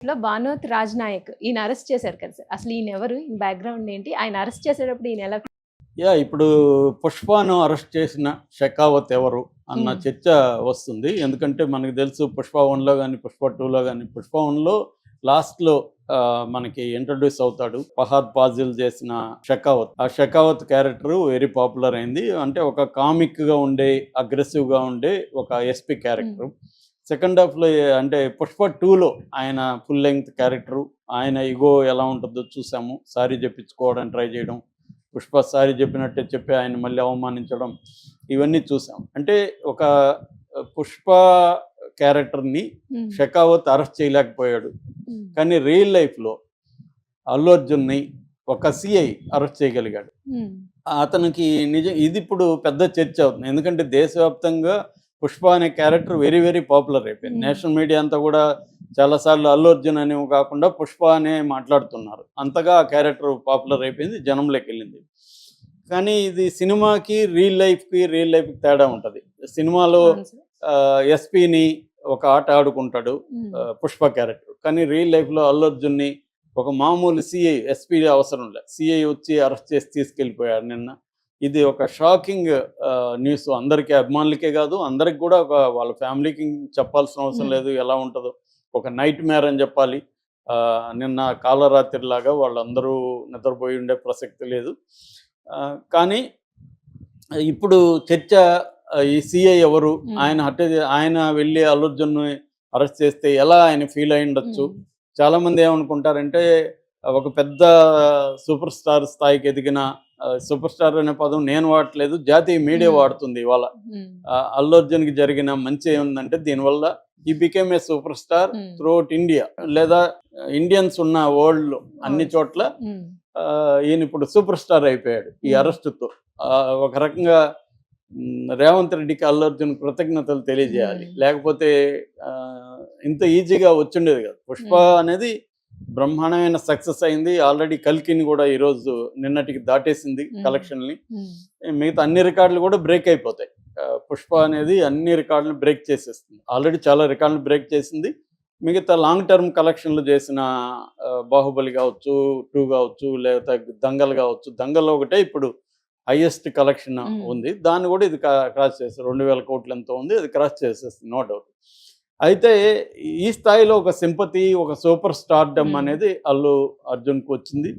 భానుమతి రాజ్‌నాయక్ ఈయన అరెస్ట్ చేశారు కదా సార్. అసలు ఈయనెవరు? ఈయన బ్యాక్‌గ్రౌండ్ ఏంటి? ఆయన అరెస్ట్ చేసేటప్పుడు ఈయన ఎలా ఇప్పుడు పుష్పను అరెస్ట్ చేసిన షెకావత్ ఎవరు అన్న చర్చ వస్తుంది. ఎందుకంటే మనకు తెలుసు పుష్ప 1లో కానీ పుష్ప 2లో కానీ పుష్ప 1లో లాస్ట్లో మనకి ఇంట్రడ్యూస్ అవుతాడు ఫహాద్ ఫాజిల్ చేసిన షెకావత్. ఆ షెకావత్ క్యారెక్టర్ వెరీ పాపులర్ అయింది. అంటే ఒక కామిక్గా ఉండే అగ్రెసివ్గా ఉండే ఒక ఎస్పీ క్యారెక్టర్. సెకండ్ హాఫ్లో అంటే పుష్ప 2లో ఆయన ఫుల్ లెంగ్త్ క్యారెక్టరు, ఆయన ఇగో ఎలా ఉంటుందో చూసాము. సారీ చెప్పించుకోవడానికి ట్రై చేయడం, పుష్ప సారీ చెప్పినట్టే చెప్పి ఆయన మళ్ళీ అవమానించడం, ఇవన్నీ చూసాం. అంటే ఒక పుష్ప క్యారెక్టర్ని షెకావత్ అరెస్ట్ చేయలేకపోయాడు. కానీ రియల్ లైఫ్లో అల్లు అర్జున్ని ఒక సిఐ అరెస్ట్ చేయగలిగాడు. అతనికి నిజం ఇది ఇప్పుడు పెద్ద చర్చ అవుతుంది. ఎందుకంటే దేశవ్యాప్తంగా పుష్ప అనే క్యారెక్టర్ వెరీ వెరీ పాపులర్ అయిపోయింది. నేషనల్ మీడియా అంతా కూడా చాలాసార్లు అల్లు అర్జున్ అనేవి కాకుండా పుష్ప అనే మాట్లాడుతున్నారు. అంతగా ఆ క్యారెక్టర్ పాపులర్ అయిపోయింది, జనంలోకి వెళ్ళింది. కానీ ఇది సినిమాకి రియల్ లైఫ్కి తేడా ఉంటుంది. సినిమాలో ఎస్పీని ఒక ఆట ఆడుకుంటాడు పుష్ప క్యారెక్టర్, కానీ రియల్ లైఫ్లో అల్లు అర్జున్ని ఒక మామూలు సిఐ, ఎస్పీ అవసరం లేదు, సిఐ వచ్చి అరెస్ట్ చేసి తీసుకెళ్ళిపోయాడు నిన్న. ఇది ఒక షాకింగ్ న్యూస్. అందరికీ, అభిమానులకే కాదు అందరికి కూడా, ఒక వాళ్ళ ఫ్యామిలీకి చెప్పాల్సిన అవసరం లేదు ఎలా ఉంటుందో. ఒక నైట్ మేర్ అని చెప్పాలి. నిన్న కాలరాత్రిలాగా వాళ్ళందరూ నిద్రపోయి ఉండే ప్రసక్తి లేదు. కానీ ఇప్పుడు చర్చ ఈ సిఐ ఎవరు, ఆయన వెళ్ళి అల్లు అర్జున్ని అరెస్ట్ చేస్తే ఎలా ఆయన ఫీల్ అయి ఉండొచ్చు. చాలామంది ఏమనుకుంటారంటే ఒక పెద్ద సూపర్ స్టార్ స్థాయికి ఎదిగిన, సూపర్ స్టార్ అనే పదం నేను వాడట్లేదు, జాతీయ మీడియా వాడుతుంది ఇవాళ. అల్లు అర్జున్కి జరిగిన మంచి ఏముందంటే దీనివల్ల he became a super star throughout India, లేదా ఇండియన్స్ ఉన్న వరల్డ్ అన్ని చోట్ల ఈయన ఇప్పుడు సూపర్ స్టార్ అయిపోయాడు ఈ అరెస్టుతో. ఒక రకంగా రేవంత్ రెడ్డికి అల్లు అర్జున్ కృతజ్ఞతలు తెలియజేయాలి, లేకపోతే ఇంత ఈజీగా వచ్చిండేది కదా. పుష్ప అనేది బ్రహ్మాండమైన సక్సెస్ అయింది. ఆల్రెడీ కల్కిని కూడా ఈరోజు నిన్నటికి దాటేసింది కలెక్షన్ని. మిగతా అన్ని రికార్డులు కూడా బ్రేక్ అయిపోతాయి. పుష్ప అనేది అన్ని రికార్డులు బ్రేక్ చేసేస్తుంది. ఆల్రెడీ చాలా రికార్డులు బ్రేక్ చేసింది. మిగతా లాంగ్ టర్మ్ కలెక్షన్లు చేసిన బాహుబలి కావచ్చు, 2 కావచ్చు, లేకపోతే దంగల్ కావచ్చు. దంగల్లో ఒకటే ఇప్పుడు హైయెస్ట్ కలెక్షన్ ఉంది. దాన్ని కూడా ఇది క్రాస్ చేస్తుంది. 2000 కోట్లు ఎంతో ఉంది, అది క్రాస్ చేసేస్తుంది, నో డౌట్. అయితే ఈ స్థాయిలో ఒక సింపతి, ఒక సూపర్ స్టార్డమ్ అనేది అల్లు అర్జున్కి వచ్చింది.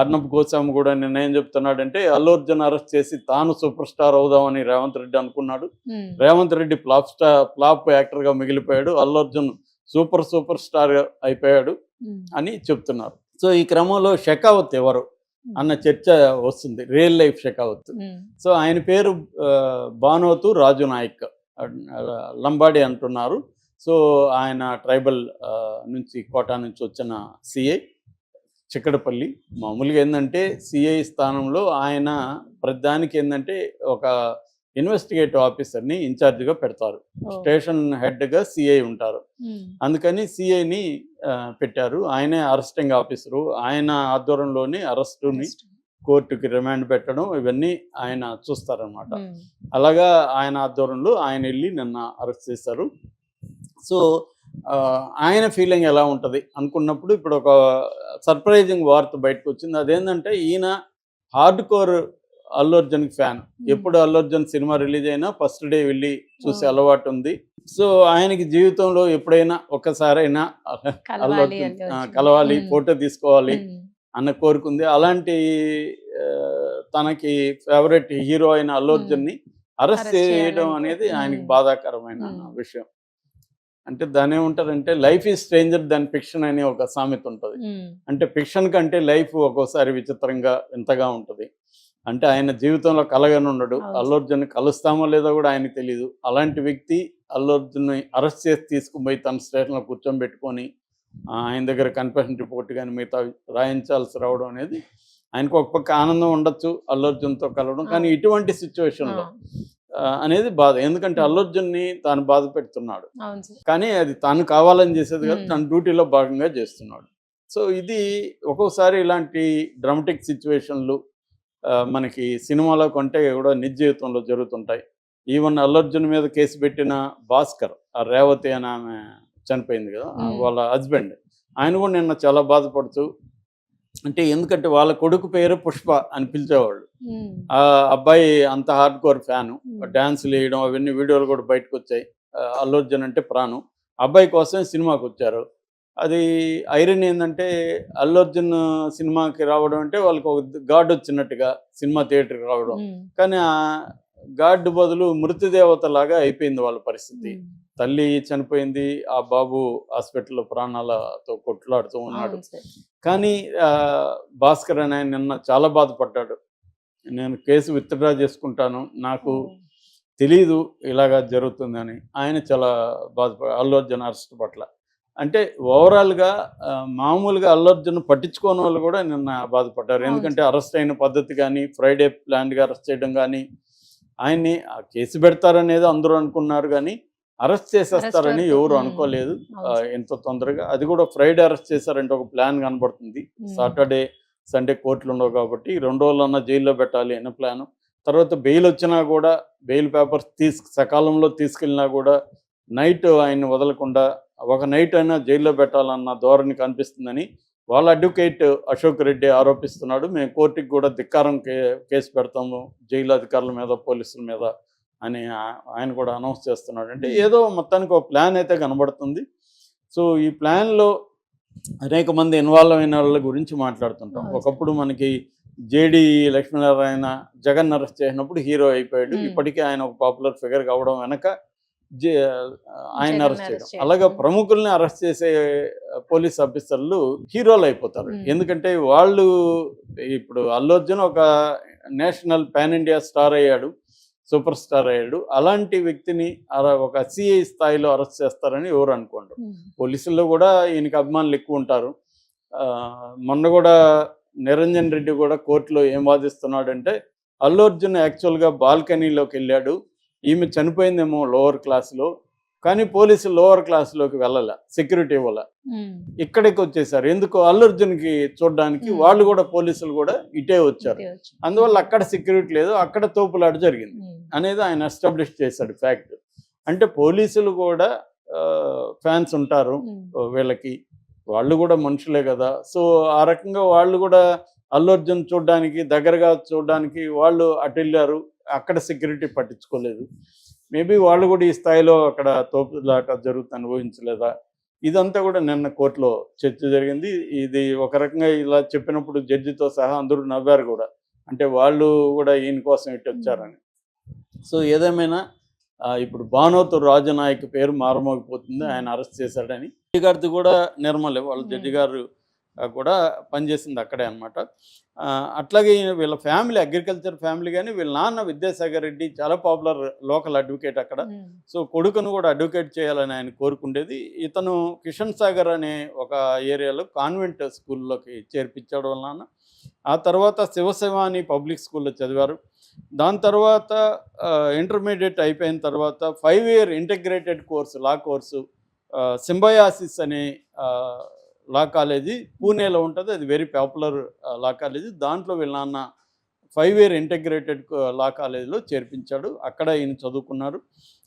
అర్నబ్ గోస్వామి కూడా నిన్న చెప్తున్నాడంటే అల్లు అర్జున్ అరెస్ట్ చేసి తాను సూపర్ స్టార్ అవుదామని రేవంత్ రెడ్డి అనుకున్నాడు. రేవంత్ రెడ్డి ఫ్లాప్ యాక్టర్గా మిగిలిపోయాడు, అల్లు అర్జున్ సూపర్ స్టార్ అయిపోయాడు అని చెప్తున్నారు. సో ఈ క్రమంలో షెకావత్ ఎవరు అన్న చర్చ వస్తుంది, రియల్ లైఫ్ షెకావత్. సో ఆయన పేరు భానుమతి రాజ్‌నాయక్, లంబాడి అంటున్నారు. సో ఆయన ట్రైబల్ నుంచి, కోటా నుంచి వచ్చిన సిఐ, చిక్కడపల్లి. మామూలుగా ఏంటంటే సిఐ స్థానంలో ఆయన ప్రతిదానికి ఏంటంటే ఒక ఇన్వెస్టిగేటివ్ ఆఫీసర్ని ఇన్ఛార్జిగా పెడతారు. స్టేషన్ హెడ్గా సిఐ ఉంటారు. అందుకని సిఐని పెట్టారు. ఆయనే అరెస్టింగ్ ఆఫీసరు. ఆయన ఆధ్వర్యంలోని అరెస్టుని, కోర్టుకి రిమాండ్ పెట్టడం, ఇవన్నీ ఆయన చూస్తారనమాట. అలాగా ఆయన ఆధ్వర్యంలో ఆయన వెళ్ళి నిన్న అరెస్ట్ చేశారు. సో ఆయన ఫీలింగ్ ఎలా ఉంటుంది అనుకున్నప్పుడు ఇప్పుడు ఒక సర్ప్రైజింగ్ వార్త బయటకు వచ్చింది. అదేంటంటే ఈయన హార్డ్ కోర్ అల్లు అర్జున్కి ఫ్యాన్. ఎప్పుడు అల్లు అర్జున్ సినిమా రిలీజ్ అయినా ఫస్ట్ డే వెళ్ళి చూసే అలవాటు ఉంది. సో ఆయనకి జీవితంలో ఎప్పుడైనా ఒక్కసారైనా అల్లు అర్జున్ కలవాలి, ఫోటో తీసుకోవాలి అన్న కోరుకుంది. అలాంటి తనకి ఫేవరెట్ హీరో అయిన అల్లు అర్జున్ని అరెస్ట్ చేయడం అనేది ఆయనకి బాధాకరమైన విషయం. అంటే దాని ఏముంటారంటే life is stranger than fiction అనే ఒక సామెత ఉంటుంది. అంటే ఫిక్షన్ కంటే లైఫ్ ఒక్కోసారి విచిత్రంగా వింతగా ఉంటుంది. అంటే ఆయన జీవితంలో కలగని ఉండడు. అల్లు అర్జున్ని కలుస్తామో లేదో కూడా ఆయనకు తెలియదు. అలాంటి వ్యక్తి అల్లు అర్జున్ని అరెస్ట్ చేసి తీసుకుపోయి తన స్టేషన్లో కూర్చోబెట్టుకొని ఆయన దగ్గర కన్ఫెషన్ రిపోర్ట్ కానీ మిగతా రాయించాల్సి రావడం అనేది ఆయనకు ఒక పక్క ఆనందం ఉండొచ్చు అల్లు అర్జున్తో కలవడం. కానీ ఇటువంటి సిచ్యువేషన్లో అనేది బాధ. ఎందుకంటే అల్లు అర్జున్ని తాను బాధ పెడుతున్నాడు, కానీ అది తాను కావాలని చేసేది కాదు, తన డ్యూటీలో భాగంగా చేస్తున్నాడు. సో ఇది ఒక్కోసారి ఇలాంటి డ్రామాటిక్ సిచ్యువేషన్లు మనకి సినిమాలో కంటే కూడా నిజ జీవితంలో జరుగుతుంటాయి. ఈవెన్ అల్లు అర్జున్ మీద కేసు పెట్టిన భాస్కర్, ఆ రేవతి అని ఆమె చనిపోయింది కదా, వాళ్ళ హస్బెండ్, ఆయన కూడా నిన్న చాలా బాధపడుతూ, అంటే ఎందుకంటే వాళ్ళ కొడుకు పేరు పుష్ప అని పిలిచేవాళ్ళు. ఆ అబ్బాయి అంత హార్డ్ కోర్ ఫ్యాను. డాన్సులు వేయడం అవన్నీ వీడియోలు కూడా బయటకు వచ్చాయి. అల్లు అర్జున్ అంటే ప్రాణం. అబ్బాయి కోసమే సినిమాకి వచ్చారు. అది ఐరన్ ఏంటంటే అల్లు అర్జున్ సినిమాకి రావడం అంటే వాళ్ళకి ఒక గాడ్ వచ్చినట్టుగా సినిమా థియేటర్కి రావడం. కానీ ఆ గాడ్ బదులు మృతదేవత లాగా అయిపోయింది వాళ్ళ పరిస్థితి. తల్లి చనిపోయింది, ఆ బాబు హాస్పిటల్లో ప్రాణాలతో కొట్లాడుతూ ఉన్నాడు. కానీ భాస్కర్ అని ఆయన నిన్న చాలా బాధపడ్డాడు. నేను కేసు విత్డ్రా చేసుకుంటాను, నాకు తెలీదు ఇలాగా జరుగుతుందని. ఆయన చాలా అల్లు అర్జున్ అరెస్ట్ పట్ల. అంటే ఓవరాల్గా మామూలుగా అల్లు అర్జున్ పట్టించుకోని వాళ్ళు కూడా నిన్న బాధపడ్డారు. ఎందుకంటే అరెస్ట్ అయిన పద్ధతి కానీ, ఫ్రైడే ప్లాన్గా అరెస్ట్ చేయడం కానీ, ఆయన్ని కేసు పెడతారనేది అందరూ అనుకున్నారు కానీ అరెస్ట్ చేసేస్తారని ఎవరు అనుకోలేదు ఎంత తొందరగా. అది కూడా ఫ్రైడే అరెస్ట్ చేశారంటే ఒక ప్లాన్ కనబడుతుంది. సాటర్డే సండే కోర్టులు ఉండవు కాబట్టి 2 రోజులన్నా జైల్లో పెట్టాలి అనే ప్లాను. తర్వాత బెయిల్ వచ్చినా కూడా బెయిల్ పేపర్స్ సకాలంలో తీసుకెళ్ళినా కూడా నైట్ ఆయన్ని వదలకుండా ఒక నైట్ అయినా జైల్లో పెట్టాలన్న ధోరణి కనిపిస్తుందని వాళ్ళ అడ్వకేట్ అశోక్ రెడ్డి ఆరోపిస్తున్నాడు. మేము కోర్టుకి కూడా ధిక్కారం కేసు పెడతాము జైలు అధికారుల మీద, పోలీసుల మీద అని ఆయన కూడా అనౌన్స్ చేస్తున్నాడు. అంటే ఏదో మొత్తానికి ఒక ప్లాన్ అయితే కనబడుతుంది. సో ఈ ప్లాన్లో అనేక మంది ఇన్వాల్వ్ అయిన వాళ్ళ గురించి మాట్లాడుతుంటాం. ఒకప్పుడు మనకి జేడి లక్ష్మీనారాయణ జగన్ అరెస్ట్ చేసినప్పుడు హీరో అయిపోయాడు. ఇప్పటికీ ఆయన ఒక పాపులర్ ఫిగర్ కావడం వెనక ఆయన అరెస్ట్ చేయడం. అలాగా ప్రముఖుల్ని అరెస్ట్ చేసే పోలీస్ ఆఫీసర్లు హీరోలు అయిపోతారు. ఎందుకంటే వాళ్ళు ఇప్పుడు అల్లు అర్జున్ ఒక నేషనల్ పాన్ ఇండియా స్టార్ అయ్యాడు, సూపర్ స్టార్ అయ్యాడు. అలాంటి వ్యక్తిని ఒక సిఐ స్థాయిలో అరెస్ట్ చేస్తారని ఎవరు అనుకోండి. పోలీసుల్లో కూడా ఈయనకి అభిమానులు ఎక్కువ ఉంటారు. మొన్న కూడా నిరంజన్ రెడ్డి కూడా కోర్టులో ఏం వాదిస్తున్నాడంటే అల్లు అర్జున్ యాక్చువల్గా బాల్కనీలోకి వెళ్ళాడు, ఈమె చనిపోయిందేమో లోవర్ క్లాస్లో, కానీ పోలీసులు లోవర్ క్లాస్లోకి వెళ్ళాల, సెక్యూరిటీ ఇవ్వాల, ఇక్కడికి వచ్చేసారు. ఎందుకు అల్లు అర్జున్కి చూడడానికి. వాళ్ళు కూడా పోలీసులు కూడా ఇటే వచ్చారు. అందువల్ల అక్కడ సెక్యూరిటీ లేదు, అక్కడ తోపులాట జరిగింది అనేది ఆయన ఎస్టాబ్లిష్ చేశాడు ఫ్యాక్ట్. అంటే పోలీసులు కూడా ఫ్యాన్స్ ఉంటారు వీళ్ళకి, వాళ్ళు కూడా మనుషులే కదా. సో ఆ రకంగా వాళ్ళు కూడా అల్లు అర్జున్ చూడడానికి, దగ్గరగా చూడడానికి వాళ్ళు అటు వెళ్ళారు. అక్కడ సెక్యూరిటీ పట్టించుకోలేదు. మేబీ వాళ్ళు కూడా ఈ స్థాయిలో అక్కడ తోపులాట జరుగుతుందని ఊహించలేదా? ఇదంతా కూడా నిన్న కోర్టులో చర్చ జరిగింది. ఇది ఒక రకంగా ఇలా చెప్పినప్పుడు జడ్జితో సహా అందరూ నవ్వారు కూడా. అంటే వాళ్ళు కూడా ఈయన కోసం ఇటు వచ్చారని. సో ఏదేమైనా ఇప్పుడు భానోతు రాజనాయక్ పేరు మారుమోగిపోతుంది, ఆయన అరెస్ట్ చేశాడని. జడ్జి గారిది కూడా నిర్మలే, వాళ్ళ జడ్జి గారు కూడా పనిచేసింది అక్కడే అనమాట. అట్లాగే వీళ్ళ ఫ్యామిలీ అగ్రికల్చర్ ఫ్యామిలీ, కానీ వీళ్ళ నాన్న విద్యాసాగర్ రెడ్డి చాలా పాపులర్ లోకల్ అడ్వకేట్ అక్కడ. సో కొడుకును కూడా అడ్వకేట్ చేయాలని ఆయన కోరుకుండేది. ఇతను కిషన్ సాగర్ అనే ఒక ఏరియాలో కాన్వెంట్ స్కూల్లోకి చేర్పించాడు వాళ్ళ నాన్న. ఆ తర్వాత శివశివాని పబ్లిక్ స్కూల్లో చదివారు. దాని తర్వాత ఇంటర్మీడియట్ అయిపోయిన తర్వాత 5 year integrated course, law course Symbiosis అనే లా కాలేజీ పూణేలో ఉంటుంది. అది వెరీ పాపులర్ లా కాలేజీ. దాంట్లో వీళ్ళ నాన్న 5 year ఇంటిగ్రేటెడ్ లా కాలేజీలో చేర్పించాడు. అక్కడ ఈయన చదువుకున్నారు.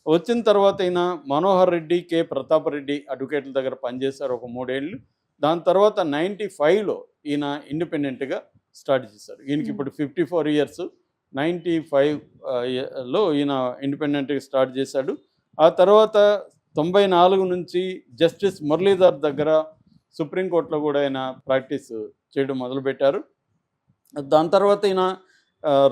వచ్చిన తర్వాత ఈయన మనోహర్ రెడ్డి, కె ప్రతాప్ రెడ్డి అడ్వకేట్ల దగ్గర పనిచేశారు ఒక 3 ఏళ్ళు. దాని తర్వాత 95లో ఈయన ఇండిపెండెంట్గా స్టార్ట్ చేశారు. ఈయనకి ఇప్పుడు 54 years. 95లో ఈయన ఇండిపెండెంట్గా స్టార్ట్ చేశాడు. ఆ తర్వాత 94 నుంచి జస్టిస్ మురళీధర్ దగ్గర సుప్రీంకోర్టులో కూడా ఆయన ప్రాక్టీస్ చేయడం మొదలుపెట్టారు. దాని తర్వాత ఈయన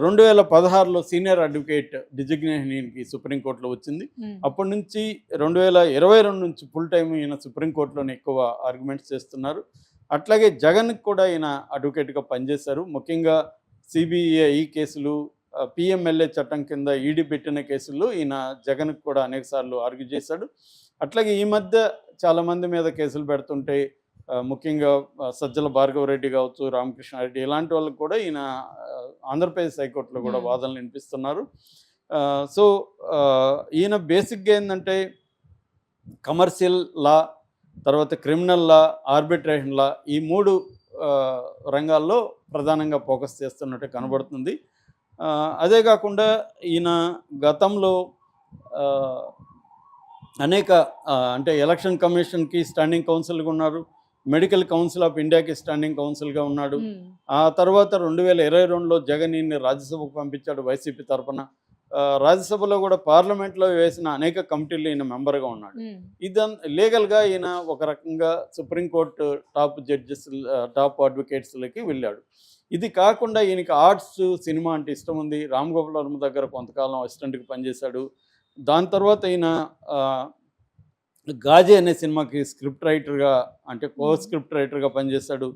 2016లో సీనియర్ అడ్వకేట్ డిజిగ్నేషన్ ఈయనకి సుప్రీంకోర్టులో వచ్చింది. అప్పటి నుంచి 2022 నుంచి ఫుల్ టైం ఈయన సుప్రీంకోర్టులోనే ఎక్కువ ఆర్గ్యుమెంట్స్ చేస్తున్నారు. అట్లాగే జగన్కి కూడా ఈయన అడ్వకేట్గా పనిచేశారు. ముఖ్యంగా సిబిఐ కేసులు, పిఎంఎల్ఏ చట్టం కింద ఈడీ పెట్టిన కేసుల్లో ఈయన జగన్కి కూడా అనేకసార్లు ఆర్గ్యూ చేశాడు. అట్లాగే ఈ మధ్య చాలామంది మీద కేసులు పెడుతుంటే, ముఖ్యంగా సజ్జల భార్గవరెడ్డి కావచ్చు, రామకృష్ణారెడ్డి, ఇలాంటి వాళ్ళకి కూడా ఈయన ఆంధ్రప్రదేశ్ హైకోర్టులో కూడా వాదనలు వినిపిస్తున్నారు. సో ఈయన బేసిక్గా ఏంటంటే కమర్షియల్ లా, తర్వాత క్రిమినల్ లా, ఆర్బిట్రేషన్ లా, ఈ 3 రంగాల్లో ప్రధానంగా ఫోకస్ చేస్తున్నట్టు కనబడుతుంది. అదే కాకుండా ఈయన గతంలో అనేక అంటే ఎలక్షన్ కమిషన్కి స్టాండింగ్ కౌన్సిల్గా ఉన్నారు. మెడికల్ కౌన్సిల్ ఆఫ్ ఇండియాకి స్టాండింగ్ కౌన్సిల్గా ఉన్నాడు. ఉమ్, ఆ తర్వాత 2022లో జగన్ ఈయన్ని రాజ్యసభకు పంపించాడు వైసీపీ తరఫున. రాజ్యసభలో కూడా పార్లమెంట్లో వేసిన అనేక కమిటీల్లో ఈయన మెంబర్గా ఉన్నాడు. ఉమ్, లీగల్గా ఈయన ఒక రకంగా సుప్రీంకోర్టు టాప్ జడ్జెస్, టాప్ అడ్వకేట్స్లకి వెళ్ళాడు. ఇది కాకుండా ఈయనకి ఆర్ట్స్, సినిమా అంటే ఇష్టం ఉంది. రామ్ గోపాల్ వర్మ దగ్గర కొంతకాలం అసిస్టెంట్గా పనిచేశాడు. దాని తర్వాత ఈయన ఆ, గాజీ అనే సినిమాకి స్క్రిప్ట్ రైటర్గా, అంటే కో స్క్రిప్ట్ రైటర్గా పనిచేశాడు.